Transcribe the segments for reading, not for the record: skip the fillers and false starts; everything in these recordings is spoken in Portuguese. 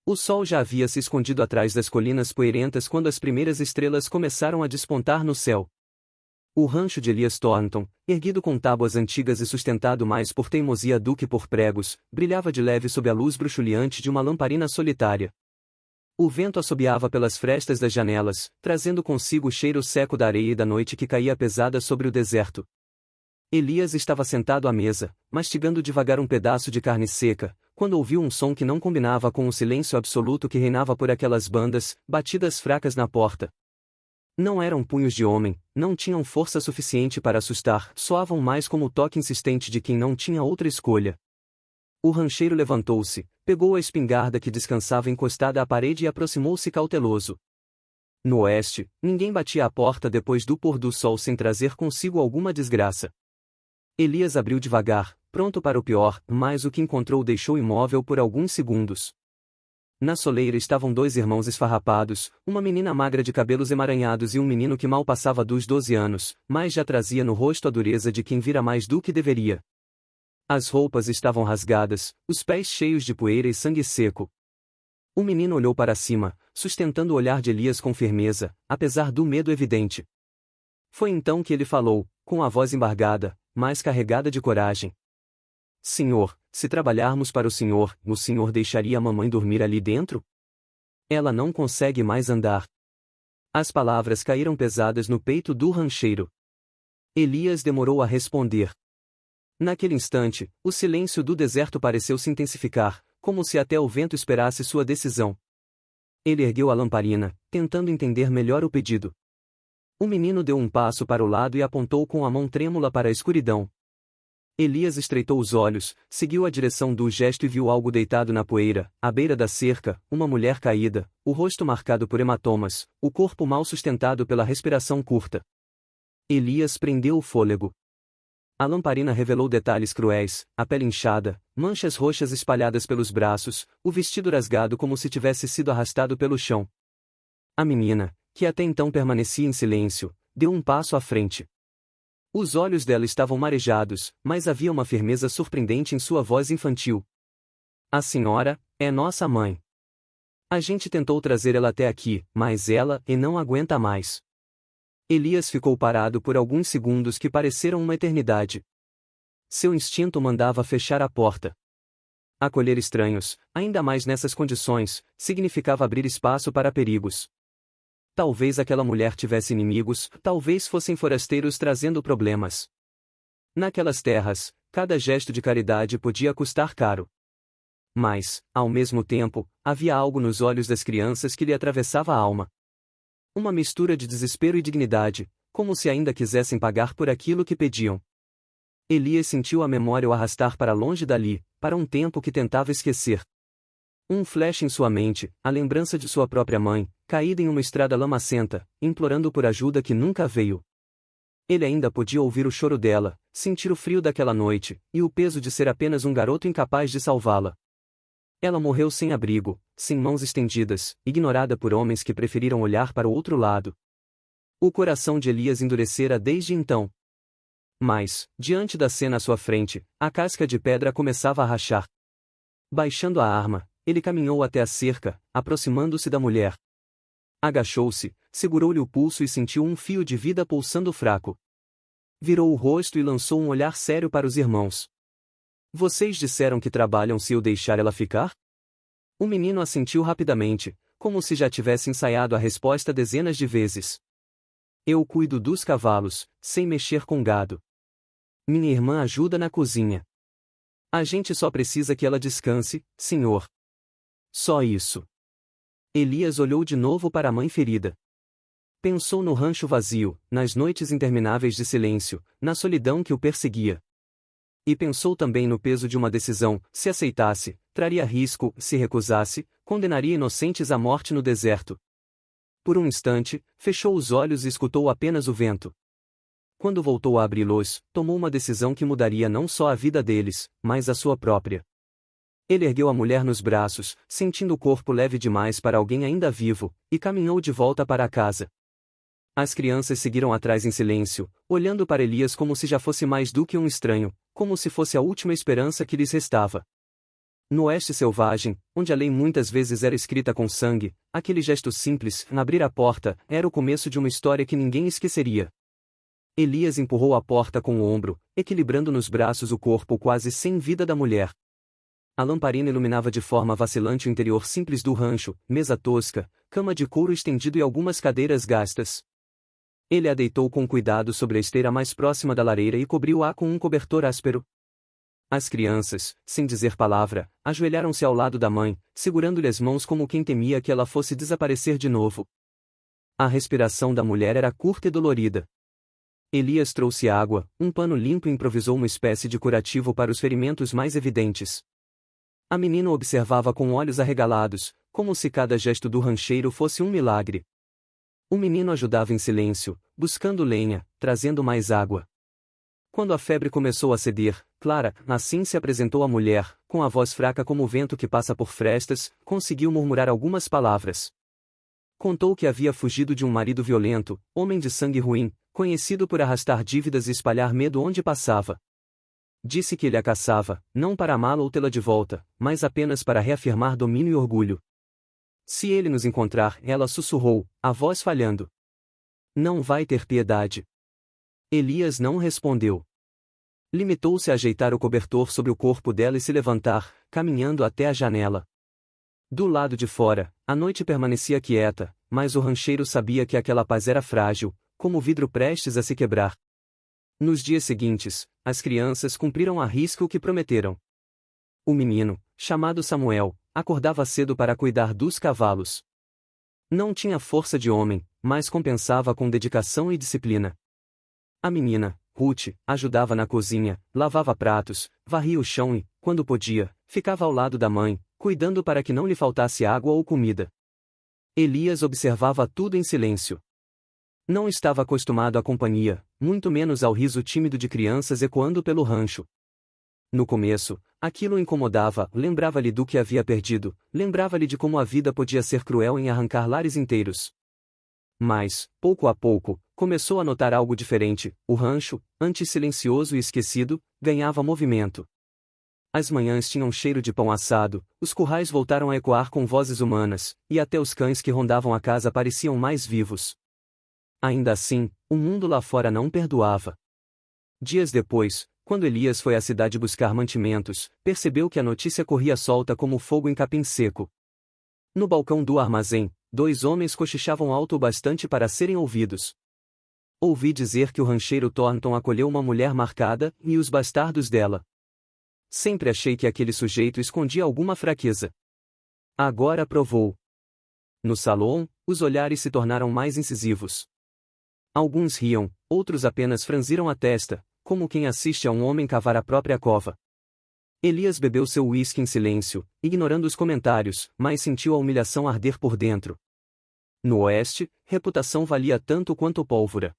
O sol já havia se escondido atrás das colinas poeirentas quando as primeiras estrelas começaram a despontar no céu. O rancho de Elias Thornton, erguido com tábuas antigas e sustentado mais por teimosia do que por pregos, brilhava de leve sob a luz bruxuleante de uma lamparina solitária. O vento assobiava pelas frestas das janelas, trazendo consigo o cheiro seco da areia e da noite que caía pesada sobre o deserto. Elias estava sentado à mesa, mastigando devagar um pedaço de carne seca, quando ouviu um som que não combinava com o silêncio absoluto que reinava por aquelas bandas, batidas fracas na porta. Não eram punhos de homem, não tinham força suficiente para assustar, soavam mais como o toque insistente de quem não tinha outra escolha. O rancheiro levantou-se, pegou a espingarda que descansava encostada à parede e aproximou-se cauteloso. No oeste, ninguém batia à porta depois do pôr do sol sem trazer consigo alguma desgraça. Elias abriu devagar, pronto para o pior, mas o que encontrou o deixou imóvel por alguns segundos. Na soleira estavam dois irmãos esfarrapados, uma menina magra de cabelos emaranhados e um menino que mal passava dos 12 anos, mas já trazia no rosto a dureza de quem vira mais do que deveria. As roupas estavam rasgadas, os pés cheios de poeira e sangue seco. O menino olhou para cima, sustentando o olhar de Elias com firmeza, apesar do medo evidente. Foi então que ele falou, com a voz embargada, mas carregada de coragem. Senhor, se trabalharmos para o senhor deixaria a mamãe dormir ali dentro? Ela não consegue mais andar. As palavras caíram pesadas no peito do rancheiro. Elias demorou a responder. Naquele instante, o silêncio do deserto pareceu se intensificar, como se até o vento esperasse sua decisão. Ele ergueu a lamparina, tentando entender melhor o pedido. O menino deu um passo para o lado e apontou com a mão trêmula para a escuridão. Elias estreitou os olhos, seguiu a direção do gesto e viu algo deitado na poeira, à beira da cerca, uma mulher caída, o rosto marcado por hematomas, o corpo mal sustentado pela respiração curta. Elias prendeu o fôlego. A lamparina revelou detalhes cruéis, a pele inchada, manchas roxas espalhadas pelos braços, o vestido rasgado como se tivesse sido arrastado pelo chão. A menina, que até então permanecia em silêncio, deu um passo à frente. Os olhos dela estavam marejados, mas havia uma firmeza surpreendente em sua voz infantil. A senhora é nossa mãe. A gente tentou trazer ela até aqui, mas ela não aguenta mais. Elias ficou parado por alguns segundos que pareceram uma eternidade. Seu instinto mandava fechar a porta. Acolher estranhos, ainda mais nessas condições, significava abrir espaço para perigos. Talvez aquela mulher tivesse inimigos, talvez fossem forasteiros trazendo problemas. Naquelas terras, cada gesto de caridade podia custar caro. Mas, ao mesmo tempo, havia algo nos olhos das crianças que lhe atravessava a alma. Uma mistura de desespero e dignidade, como se ainda quisessem pagar por aquilo que pediam. Elias sentiu a memória o arrastar para longe dali, para um tempo que tentava esquecer. Um flash em sua mente, a lembrança de sua própria mãe, caída em uma estrada lamacenta, implorando por ajuda que nunca veio. Ele ainda podia ouvir o choro dela, sentir o frio daquela noite, e o peso de ser apenas um garoto incapaz de salvá-la. Ela morreu sem abrigo, sem mãos estendidas, ignorada por homens que preferiram olhar para o outro lado. O coração de Elias endurecera desde então. Mas, diante da cena à sua frente, a casca de pedra começava a rachar. Baixando a arma, ele caminhou até a cerca, aproximando-se da mulher. Agachou-se, segurou-lhe o pulso e sentiu um fio de vida pulsando fraco. Virou o rosto e lançou um olhar sério para os irmãos. Vocês disseram que trabalham se eu deixar ela ficar? O menino assentiu rapidamente, como se já tivesse ensaiado a resposta dezenas de vezes. Eu cuido dos cavalos, sem mexer com gado. Minha irmã ajuda na cozinha. A gente só precisa que ela descanse, senhor. Só isso. Elias olhou de novo para a mãe ferida. Pensou no rancho vazio, nas noites intermináveis de silêncio, na solidão que o perseguia. E pensou também no peso de uma decisão: se aceitasse, traria risco; se recusasse, condenaria inocentes à morte no deserto. Por um instante, fechou os olhos e escutou apenas o vento. Quando voltou a abri-los, tomou uma decisão que mudaria não só a vida deles, mas a sua própria. Ele ergueu a mulher nos braços, sentindo o corpo leve demais para alguém ainda vivo, e caminhou de volta para a casa. As crianças seguiram atrás em silêncio, olhando para Elias como se já fosse mais do que um estranho, como se fosse a última esperança que lhes restava. No oeste selvagem, onde a lei muitas vezes era escrita com sangue, aquele gesto simples, na abrir a porta, era o começo de uma história que ninguém esqueceria. Elias empurrou a porta com o ombro, equilibrando nos braços o corpo quase sem vida da mulher. A lamparina iluminava de forma vacilante o interior simples do rancho, mesa tosca, cama de couro estendido e algumas cadeiras gastas. Ele a deitou com cuidado sobre a esteira mais próxima da lareira e cobriu-a com um cobertor áspero. As crianças, sem dizer palavra, ajoelharam-se ao lado da mãe, segurando-lhe as mãos como quem temia que ela fosse desaparecer de novo. A respiração da mulher era curta e dolorida. Elias trouxe água, um pano limpo e improvisou uma espécie de curativo para os ferimentos mais evidentes. A menina observava com olhos arregalados, como se cada gesto do rancheiro fosse um milagre. O menino ajudava em silêncio, buscando lenha, trazendo mais água. Quando a febre começou a ceder, Clara, assim se apresentou a mulher, com a voz fraca como o vento que passa por frestas, conseguiu murmurar algumas palavras. Contou que havia fugido de um marido violento, homem de sangue ruim, conhecido por arrastar dívidas e espalhar medo onde passava. Disse que ele a caçava, não para amá-la ou tê-la de volta, mas apenas para reafirmar domínio e orgulho. Se ele nos encontrar, ela sussurrou, a voz falhando. Não vai ter piedade. Elias não respondeu. Limitou-se a ajeitar o cobertor sobre o corpo dela e se levantar, caminhando até a janela. Do lado de fora, a noite permanecia quieta, mas o rancheiro sabia que aquela paz era frágil, como o vidro prestes a se quebrar. Nos dias seguintes, as crianças cumpriram à risca o que prometeram. O menino, chamado Samuel, acordava cedo para cuidar dos cavalos. Não tinha força de homem, mas compensava com dedicação e disciplina. A menina, Ruth, ajudava na cozinha, lavava pratos, varria o chão e, quando podia, ficava ao lado da mãe, cuidando para que não lhe faltasse água ou comida. Elias observava tudo em silêncio. Não estava acostumado à companhia, muito menos ao riso tímido de crianças ecoando pelo rancho. No começo, aquilo o incomodava, lembrava-lhe do que havia perdido, lembrava-lhe de como a vida podia ser cruel em arrancar lares inteiros. Mas, pouco a pouco, começou a notar algo diferente: o rancho, antes silencioso e esquecido, ganhava movimento. As manhãs tinham cheiro de pão assado, os currais voltaram a ecoar com vozes humanas, e até os cães que rondavam a casa pareciam mais vivos. Ainda assim, o mundo lá fora não perdoava. Dias depois, quando Elias foi à cidade buscar mantimentos, percebeu que a notícia corria solta como fogo em capim seco. No balcão do armazém, 2 homens cochichavam alto o bastante para serem ouvidos. Ouvi dizer que o rancheiro Thornton acolheu uma mulher marcada, e os bastardos dela. Sempre achei que aquele sujeito escondia alguma fraqueza. Agora provou. No salão, os olhares se tornaram mais incisivos. Alguns riam, outros apenas franziram a testa, como quem assiste a um homem cavar a própria cova. Elias bebeu seu uísque em silêncio, ignorando os comentários, mas sentiu a humilhação arder por dentro. No oeste, reputação valia tanto quanto pólvora.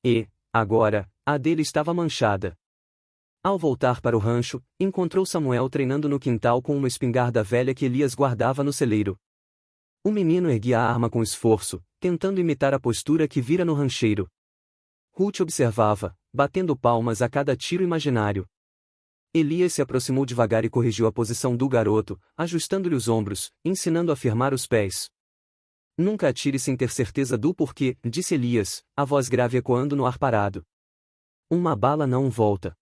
E, agora, a dele estava manchada. Ao voltar para o rancho, encontrou Samuel treinando no quintal com uma espingarda velha que Elias guardava no celeiro. O menino erguia a arma com esforço, tentando imitar a postura que vira no rancheiro. Ruth observava, batendo palmas a cada tiro imaginário. Elias se aproximou devagar e corrigiu a posição do garoto, ajustando-lhe os ombros, ensinando a firmar os pés. Nunca atire sem ter certeza do porquê, disse Elias, a voz grave ecoando no ar parado. Uma bala não volta.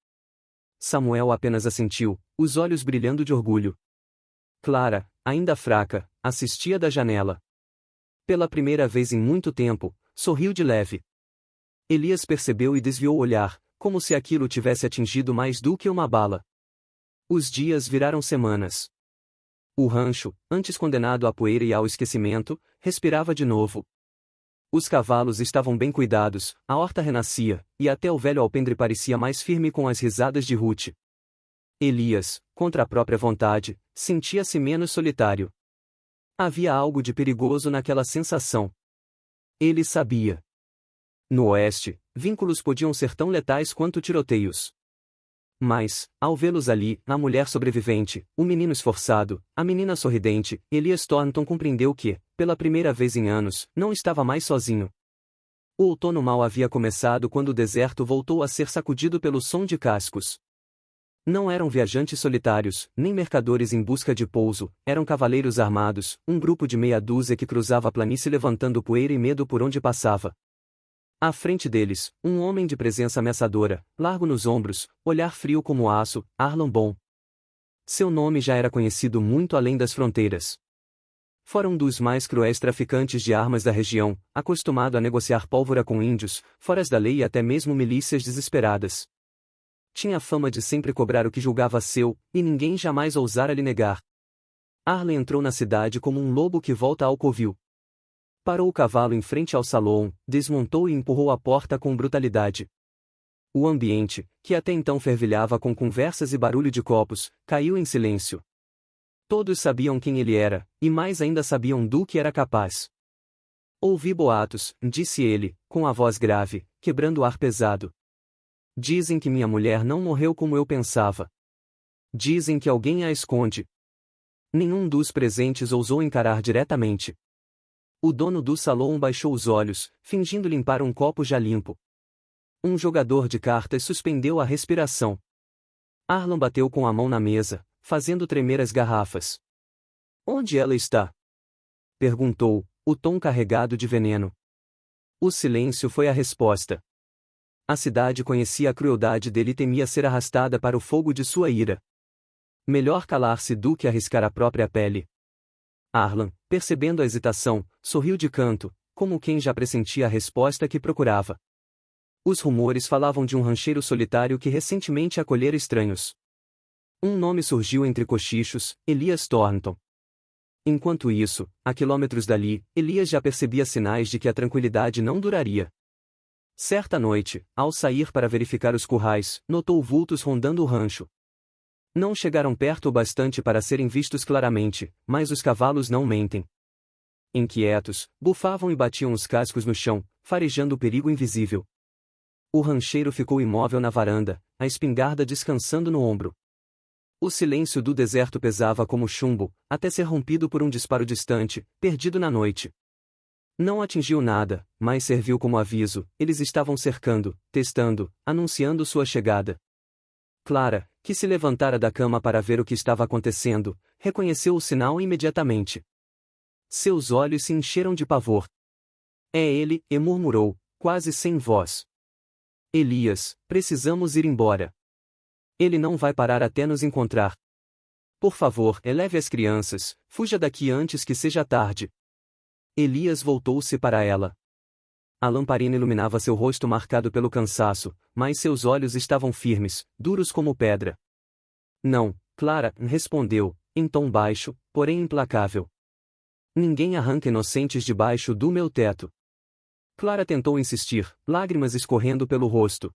Samuel apenas assentiu, os olhos brilhando de orgulho. Clara, ainda fraca, assistia da janela. Pela primeira vez em muito tempo, sorriu de leve. Elias percebeu e desviou o olhar, como se aquilo tivesse atingido mais do que uma bala. Os dias viraram semanas. O rancho, antes condenado à poeira e ao esquecimento, respirava de novo. Os cavalos estavam bem cuidados, a horta renascia, e até o velho alpendre parecia mais firme com as risadas de Ruth. Elias, contra a própria vontade, sentia-se menos solitário. Havia algo de perigoso naquela sensação. Ele sabia. No oeste, vínculos podiam ser tão letais quanto tiroteios. Mas, ao vê-los ali, a mulher sobrevivente, o menino esforçado, a menina sorridente, Elias Thornton compreendeu que, pela primeira vez em anos, não estava mais sozinho. O outono mal havia começado quando o deserto voltou a ser sacudido pelo som de cascos. Não eram viajantes solitários, nem mercadores em busca de pouso, eram cavaleiros armados, um grupo de meia dúzia que cruzava a planície levantando poeira e medo por onde passava. À frente deles, um homem de presença ameaçadora, largo nos ombros, olhar frio como aço, Arlan Bon. Seu nome já era conhecido muito além das fronteiras. Fora um dos mais cruéis traficantes de armas da região, acostumado a negociar pólvora com índios, foras da lei e até mesmo milícias desesperadas. Tinha fama de sempre cobrar o que julgava seu, e ninguém jamais ousara lhe negar. Arlan entrou na cidade como um lobo que volta ao covil. Parou o cavalo em frente ao salão, desmontou e empurrou a porta com brutalidade. O ambiente, que até então fervilhava com conversas e barulho de copos, caiu em silêncio. Todos sabiam quem ele era, e mais ainda sabiam do que era capaz. Ouvi boatos, disse ele, com a voz grave, quebrando o ar pesado. Dizem que minha mulher não morreu como eu pensava. Dizem que alguém a esconde. Nenhum dos presentes ousou encarar diretamente. O dono do salão baixou os olhos, fingindo limpar um copo já limpo. Um jogador de cartas suspendeu a respiração. Arlan bateu com a mão na mesa, fazendo tremer as garrafas. Onde ela está? Perguntou, o tom carregado de veneno. O silêncio foi a resposta. A cidade conhecia a crueldade dele e temia ser arrastada para o fogo de sua ira. Melhor calar-se do que arriscar a própria pele. Arlan, percebendo a hesitação, sorriu de canto, como quem já pressentia a resposta que procurava. Os rumores falavam de um rancheiro solitário que recentemente acolhera estranhos. Um nome surgiu entre cochichos, Elias Thornton. Enquanto isso, a quilômetros dali, Elias já percebia sinais de que a tranquilidade não duraria. Certa noite, ao sair para verificar os currais, notou vultos rondando o rancho. Não chegaram perto o bastante para serem vistos claramente, mas os cavalos não mentem. Inquietos, bufavam e batiam os cascos no chão, farejando o perigo invisível. O rancheiro ficou imóvel na varanda, a espingarda descansando no ombro. O silêncio do deserto pesava como chumbo, até ser rompido por um disparo distante, perdido na noite. Não atingiu nada, mas serviu como aviso, eles estavam cercando, testando, anunciando sua chegada. Clara, que se levantara da cama para ver o que estava acontecendo, reconheceu o sinal imediatamente. Seus olhos se encheram de pavor. É ele, e murmurou, quase sem voz. Elias, precisamos ir embora. Ele não vai parar até nos encontrar. Por favor, eleve as crianças, fuja daqui antes que seja tarde. Elias voltou-se para ela. A lamparina iluminava seu rosto marcado pelo cansaço, mas seus olhos estavam firmes, duros como pedra. Não, Clara, respondeu, em tom baixo, porém implacável. Ninguém arranca inocentes debaixo do meu teto. Clara tentou insistir, lágrimas escorrendo pelo rosto.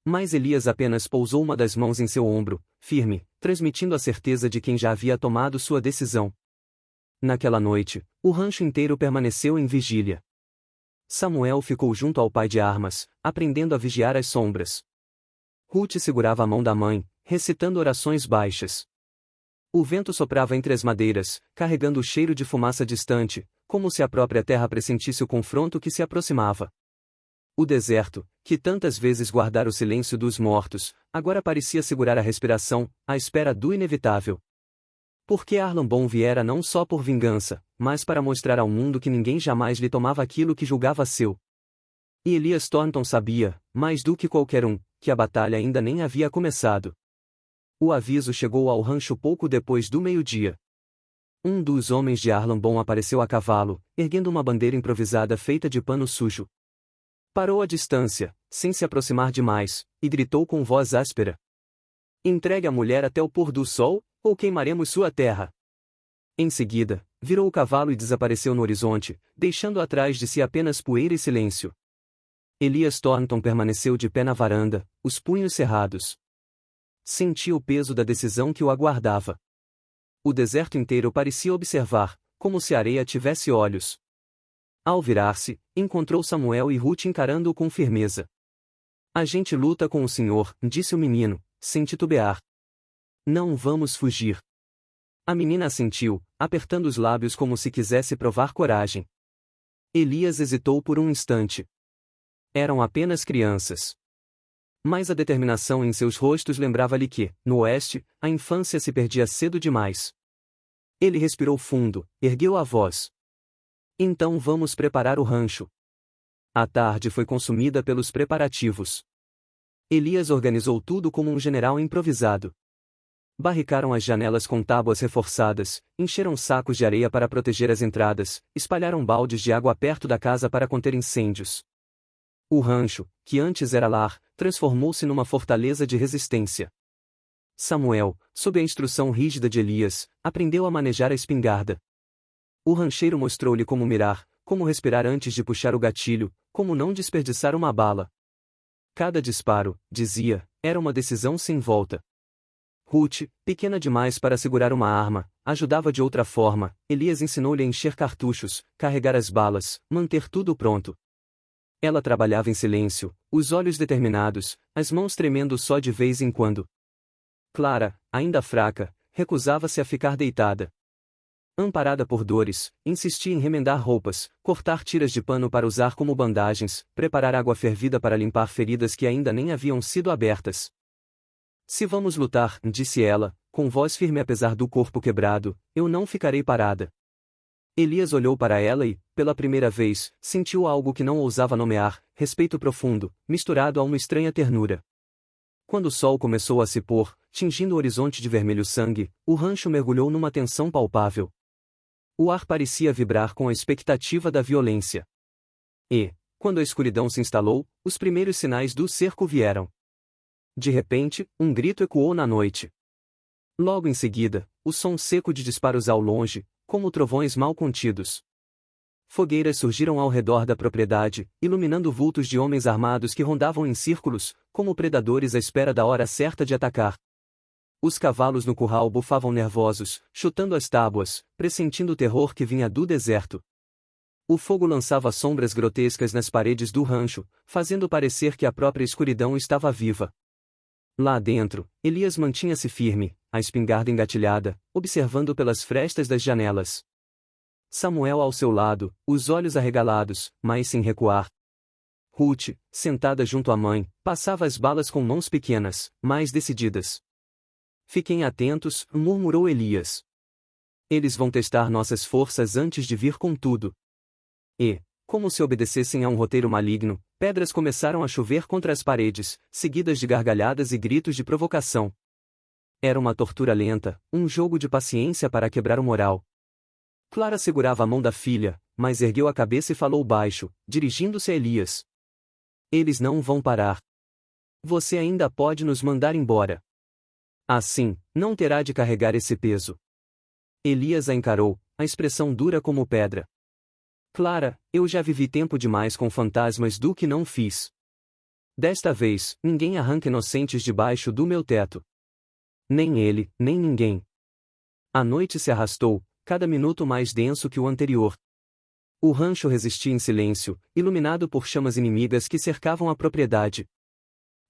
Mas Elias apenas pousou uma das mãos em seu ombro, firme, transmitindo a certeza de quem já havia tomado sua decisão. Naquela noite, o rancho inteiro permaneceu em vigília. Samuel ficou junto ao pai de armas, aprendendo a vigiar as sombras. Ruth segurava a mão da mãe, recitando orações baixas. O vento soprava entre as madeiras, carregando o cheiro de fumaça distante, como se a própria terra pressentisse o confronto que se aproximava. O deserto, que tantas vezes guardara o silêncio dos mortos, agora parecia segurar a respiração, à espera do inevitável. Porque Arlan Bon viera não só por vingança, mas para mostrar ao mundo que ninguém jamais lhe tomava aquilo que julgava seu. E Elias Thornton sabia, mais do que qualquer um, que a batalha ainda nem havia começado. O aviso chegou ao rancho pouco depois do meio-dia. Um dos homens de Arlan Bon apareceu a cavalo, erguendo uma bandeira improvisada feita de pano sujo. Parou à distância, sem se aproximar demais, e gritou com voz áspera. Entregue a mulher até o pôr do sol, ou queimaremos sua terra. Em seguida, virou o cavalo e desapareceu no horizonte, deixando atrás de si apenas poeira e silêncio. Elias Thornton permaneceu de pé na varanda, os punhos cerrados. Sentia o peso da decisão que o aguardava. O deserto inteiro parecia observar, como se a areia tivesse olhos. Ao virar-se, encontrou Samuel e Ruth encarando-o com firmeza. A gente luta com o senhor, disse o menino, sem titubear. Não vamos fugir. A menina assentiu, apertando os lábios como se quisesse provar coragem. Elias hesitou por um instante. Eram apenas crianças. Mas a determinação em seus rostos lembrava-lhe que, no oeste, a infância se perdia cedo demais. Ele respirou fundo, ergueu a voz. Então vamos preparar o rancho. A tarde foi consumida pelos preparativos. Elias organizou tudo como um general improvisado. Barricaram as janelas com tábuas reforçadas, encheram sacos de areia para proteger as entradas, espalharam baldes de água perto da casa para conter incêndios. O rancho, que antes era lar, transformou-se numa fortaleza de resistência. Samuel, sob a instrução rígida de Elias, aprendeu a manejar a espingarda. O rancheiro mostrou-lhe como mirar, como respirar antes de puxar o gatilho, como não desperdiçar uma bala. Cada disparo, dizia, era uma decisão sem volta. Ruth, pequena demais para segurar uma arma, ajudava de outra forma. Elias ensinou-lhe a encher cartuchos, carregar as balas, manter tudo pronto. Ela trabalhava em silêncio, os olhos determinados, as mãos tremendo só de vez em quando. Clara, ainda fraca, recusava-se a ficar deitada. Amparada por dores, insistia em remendar roupas, cortar tiras de pano para usar como bandagens, preparar água fervida para limpar feridas que ainda nem haviam sido abertas. Se vamos lutar, disse ela, com voz firme apesar do corpo quebrado, eu não ficarei parada. Elias olhou para ela e, pela primeira vez, sentiu algo que não ousava nomear, respeito profundo, misturado a uma estranha ternura. Quando o sol começou a se pôr, tingindo o horizonte de vermelho sangue, o rancho mergulhou numa tensão palpável. O ar parecia vibrar com a expectativa da violência. E, quando a escuridão se instalou, os primeiros sinais do cerco vieram. De repente, um grito ecoou na noite. Logo em seguida, o som seco de disparos ao longe, como trovões mal contidos. Fogueiras surgiram ao redor da propriedade, iluminando vultos de homens armados que rondavam em círculos, como predadores à espera da hora certa de atacar. Os cavalos no curral bufavam nervosos, chutando as tábuas, pressentindo o terror que vinha do deserto. O fogo lançava sombras grotescas nas paredes do rancho, fazendo parecer que a própria escuridão estava viva. Lá dentro, Elias mantinha-se firme, a espingarda engatilhada, observando pelas frestas das janelas. Samuel ao seu lado, os olhos arregalados, mas sem recuar. Ruth, sentada junto à mãe, passava as balas com mãos pequenas, mais decididas. Fiquem atentos, murmurou Elias. Eles vão testar nossas forças antes de vir com tudo. E, como se obedecessem a um roteiro maligno, pedras começaram a chover contra as paredes, seguidas de gargalhadas e gritos de provocação. Era uma tortura lenta, um jogo de paciência para quebrar o moral. Clara segurava a mão da filha, mas ergueu a cabeça e falou baixo, dirigindo-se a Elias. Eles não vão parar. Você ainda pode nos mandar embora. Assim, não terá de carregar esse peso. Elias a encarou, a expressão dura como pedra. Clara, eu já vivi tempo demais com fantasmas do que não fiz. Desta vez, ninguém arranca inocentes debaixo do meu teto. Nem ele, nem ninguém. A noite se arrastou, cada minuto mais denso que o anterior. O rancho resistia em silêncio, iluminado por chamas inimigas que cercavam a propriedade.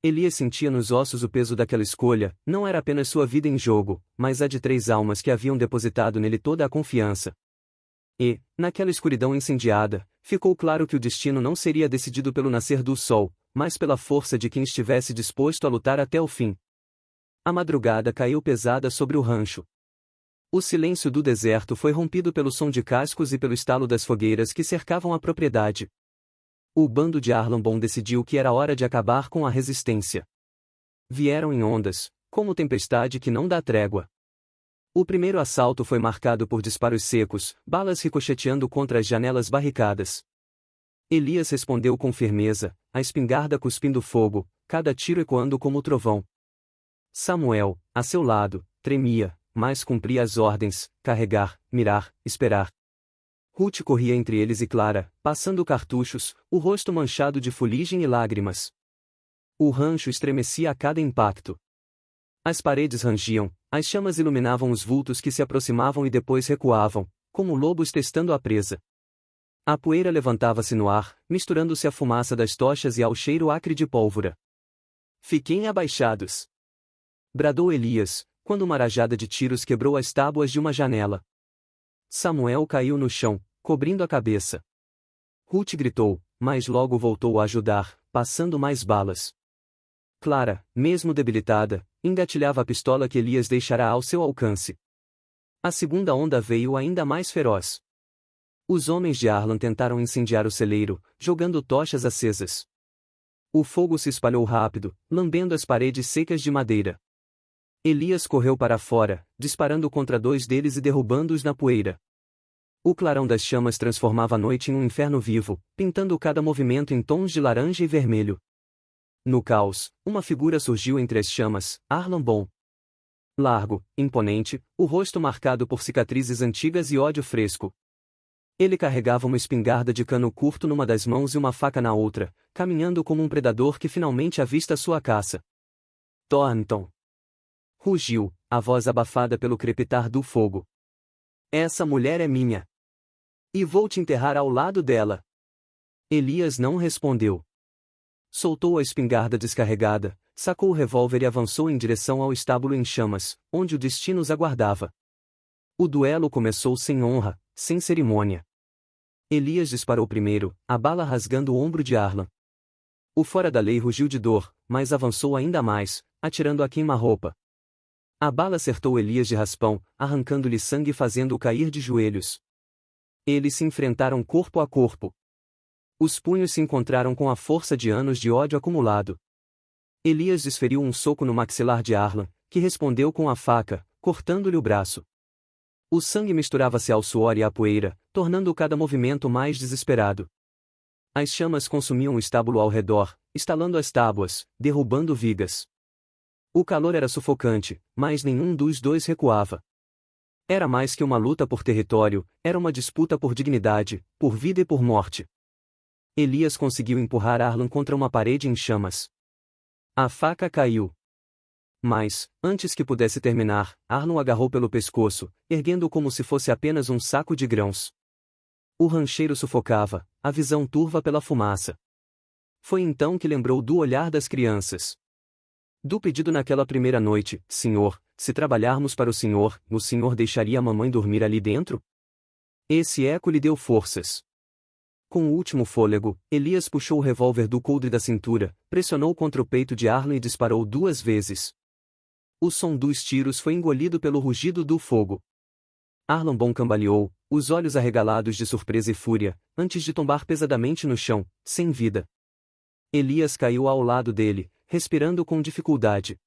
Elias sentia nos ossos o peso daquela escolha, não era apenas sua vida em jogo, mas a de 3 almas que haviam depositado nele toda a confiança. E, naquela escuridão incendiada, ficou claro que o destino não seria decidido pelo nascer do sol, mas pela força de quem estivesse disposto a lutar até o fim. A madrugada caiu pesada sobre o rancho. O silêncio do deserto foi rompido pelo som de cascos e pelo estalo das fogueiras que cercavam a propriedade. O bando de Arlambon decidiu que era hora de acabar com a resistência. Vieram em ondas, como tempestade que não dá trégua. O primeiro assalto foi marcado por disparos secos, balas ricocheteando contra as janelas barricadas. Elias respondeu com firmeza, a espingarda cuspindo fogo, cada tiro ecoando como trovão. Samuel, a seu lado, tremia, mas cumpria as ordens: carregar, mirar, esperar. Ruth corria entre eles e Clara, passando cartuchos, o rosto manchado de fuligem e lágrimas. O rancho estremecia a cada impacto. As paredes rangiam, as chamas iluminavam os vultos que se aproximavam e depois recuavam, como lobos testando a presa. A poeira levantava-se no ar, misturando-se à fumaça das tochas e ao cheiro acre de pólvora. Fiquem abaixados! Bradou Elias, quando uma rajada de tiros quebrou as tábuas de uma janela. Samuel caiu no chão, cobrindo a cabeça. Ruth gritou, mas logo voltou a ajudar, passando mais balas. Clara, mesmo debilitada, engatilhava a pistola que Elias deixara ao seu alcance. A segunda onda veio ainda mais feroz. Os homens de Arlan tentaram incendiar o celeiro, jogando tochas acesas. O fogo se espalhou rápido, lambendo as paredes secas de madeira. Elias correu para fora, disparando contra dois deles e derrubando-os na poeira. O clarão das chamas transformava a noite em um inferno vivo, pintando cada movimento em tons de laranja e vermelho. No caos, uma figura surgiu entre as chamas, Arlan Bon. Largo, imponente, o rosto marcado por cicatrizes antigas e ódio fresco. Ele carregava uma espingarda de cano curto numa das mãos e uma faca na outra, caminhando como um predador que finalmente avista sua caça. Thornton! Rugiu, a voz abafada pelo crepitar do fogo. Essa mulher é minha. E vou te enterrar ao lado dela. Elias não respondeu. Soltou a espingarda descarregada, sacou o revólver e avançou em direção ao estábulo em chamas, onde o destino os aguardava. O duelo começou sem honra, sem cerimônia. Elias disparou primeiro, a bala rasgando o ombro de Arlan. O fora da lei rugiu de dor, mas avançou ainda mais, atirando a queima-roupa. A bala acertou Elias de raspão, arrancando-lhe sangue e fazendo-o cair de joelhos. Eles se enfrentaram corpo a corpo. Os punhos se encontraram com a força de anos de ódio acumulado. Elias desferiu um soco no maxilar de Arlan, que respondeu com a faca, cortando-lhe o braço. O sangue misturava-se ao suor e à poeira, tornando cada movimento mais desesperado. As chamas consumiam o estábulo ao redor, estalando as tábuas, derrubando vigas. O calor era sufocante, mas nenhum dos dois recuava. Era mais que uma luta por território, era uma disputa por dignidade, por vida e por morte. Elias conseguiu empurrar Arlan contra uma parede em chamas. A faca caiu. Mas, antes que pudesse terminar, Arlan o agarrou pelo pescoço, erguendo-o como se fosse apenas um saco de grãos. O rancheiro sufocava, a visão turva pela fumaça. Foi então que lembrou do olhar das crianças. Do pedido naquela primeira noite: Senhor, se trabalharmos para o Senhor deixaria a mamãe dormir ali dentro? Esse eco lhe deu forças. Com o último fôlego, Elias puxou o revólver do coldre da cintura, pressionou contra o peito de Arlan e disparou 2 vezes. O som dos tiros foi engolido pelo rugido do fogo. Arlan Bon cambaleou, os olhos arregalados de surpresa e fúria, antes de tombar pesadamente no chão, sem vida. Elias caiu ao lado dele, respirando com dificuldade.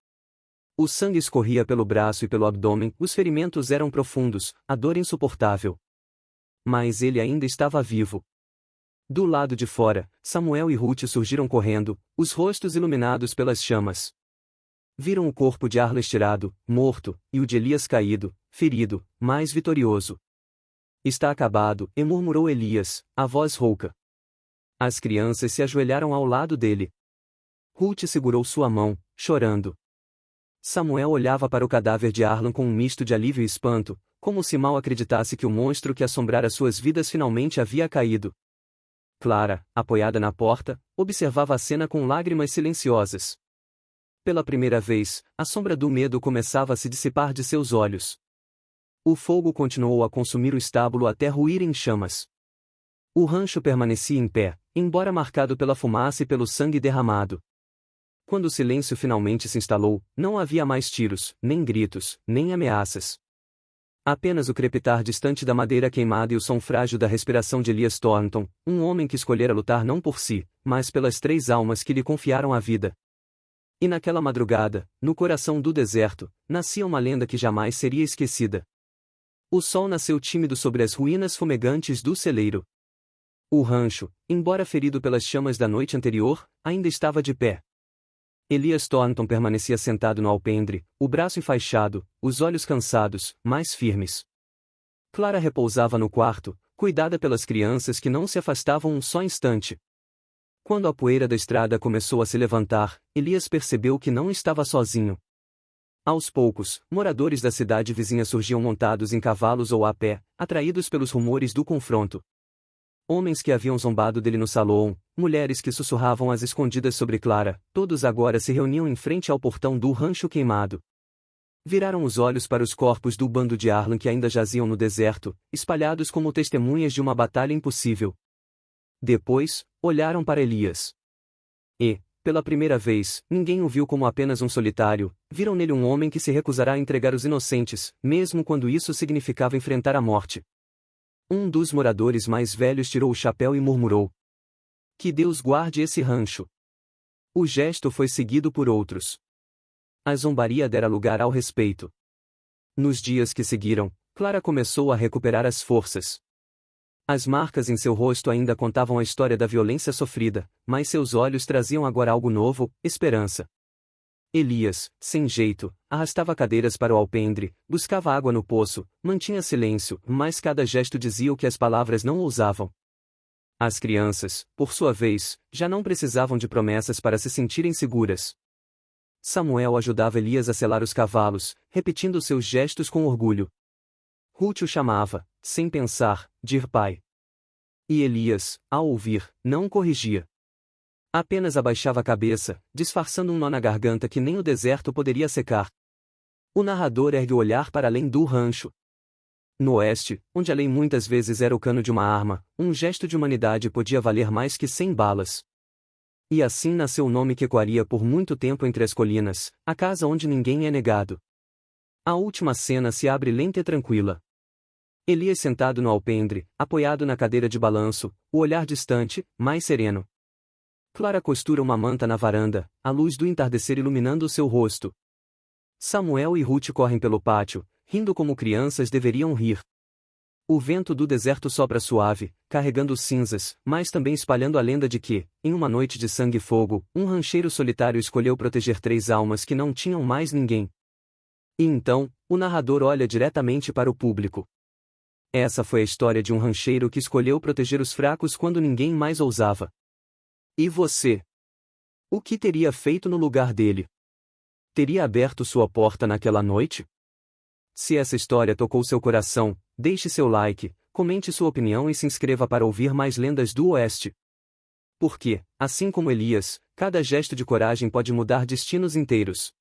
O sangue escorria pelo braço e pelo abdômen, os ferimentos eram profundos, a dor insuportável. Mas ele ainda estava vivo. Do lado de fora, Samuel e Ruth surgiram correndo, os rostos iluminados pelas chamas. Viram o corpo de Arlan estirado, morto, e o de Elias caído, ferido, mas vitorioso. Está acabado, e murmurou Elias, a voz rouca. As crianças se ajoelharam ao lado dele. Ruth segurou sua mão, chorando. Samuel olhava para o cadáver de Arlan com um misto de alívio e espanto, como se mal acreditasse que o monstro que assombrara suas vidas finalmente havia caído. Clara, apoiada na porta, observava a cena com lágrimas silenciosas. Pela primeira vez, a sombra do medo começava a se dissipar de seus olhos. O fogo continuou a consumir o estábulo até ruir em chamas. O rancho permanecia em pé, embora marcado pela fumaça e pelo sangue derramado. Quando o silêncio finalmente se instalou, não havia mais tiros, nem gritos, nem ameaças. Apenas o crepitar distante da madeira queimada e o som frágil da respiração de Elias Thornton, um homem que escolhera lutar não por si, mas pelas 3 almas que lhe confiaram a vida. E naquela madrugada, no coração do deserto, nascia uma lenda que jamais seria esquecida. O sol nasceu tímido sobre as ruínas fumegantes do celeiro. O rancho, embora ferido pelas chamas da noite anterior, ainda estava de pé. Elias Thornton permanecia sentado no alpendre, o braço enfaixado, os olhos cansados, mas firmes. Clara repousava no quarto, cuidada pelas crianças que não se afastavam um só instante. Quando a poeira da estrada começou a se levantar, Elias percebeu que não estava sozinho. Aos poucos, moradores da cidade vizinha surgiam montados em cavalos ou a pé, atraídos pelos rumores do confronto. Homens que haviam zombado dele no salão, mulheres que sussurravam às escondidas sobre Clara, todos agora se reuniam em frente ao portão do rancho queimado. Viraram os olhos para os corpos do bando de Arlan que ainda jaziam no deserto, espalhados como testemunhas de uma batalha impossível. Depois, olharam para Elias. E, pela primeira vez, ninguém o viu como apenas um solitário, viram nele um homem que se recusará a entregar os inocentes, mesmo quando isso significava enfrentar a morte. Um dos moradores mais velhos tirou o chapéu e murmurou: "Que Deus guarde esse rancho." O gesto foi seguido por outros. A zombaria dera lugar ao respeito. Nos dias que seguiram, Clara começou a recuperar as forças. As marcas em seu rosto ainda contavam a história da violência sofrida, mas seus olhos traziam agora algo novo, esperança. Elias, sem jeito, arrastava cadeiras para o alpendre, buscava água no poço, mantinha silêncio, mas cada gesto dizia o que as palavras não ousavam. As crianças, por sua vez, já não precisavam de promessas para se sentirem seguras. Samuel ajudava Elias a selar os cavalos, repetindo seus gestos com orgulho. Ruth o chamava, sem pensar, de pai. E Elias, ao ouvir, não corrigia. Apenas abaixava a cabeça, disfarçando um nó na garganta que nem o deserto poderia secar. O narrador ergue o olhar para além do rancho. No oeste, onde a lei muitas vezes era o cano de uma arma, um gesto de humanidade podia valer mais que 100 balas. E assim nasceu o nome que ecoaria por muito tempo entre as colinas, a casa onde ninguém é negado. A última cena se abre lenta e tranquila. Elias sentado no alpendre, apoiado na cadeira de balanço, o olhar distante, mais sereno. Clara costura uma manta na varanda, a luz do entardecer iluminando o seu rosto. Samuel e Ruth correm pelo pátio, rindo como crianças deveriam rir. O vento do deserto sopra suave, carregando cinzas, mas também espalhando a lenda de que, em uma noite de sangue e fogo, um rancheiro solitário escolheu proteger 3 almas que não tinham mais ninguém. E então, o narrador olha diretamente para o público. Essa foi a história de um rancheiro que escolheu proteger os fracos quando ninguém mais ousava. E você? O que teria feito no lugar dele? Teria aberto sua porta naquela noite? Se essa história tocou seu coração, deixe seu like, comente sua opinião e se inscreva para ouvir mais lendas do Oeste. Porque, assim como Elias, cada gesto de coragem pode mudar destinos inteiros.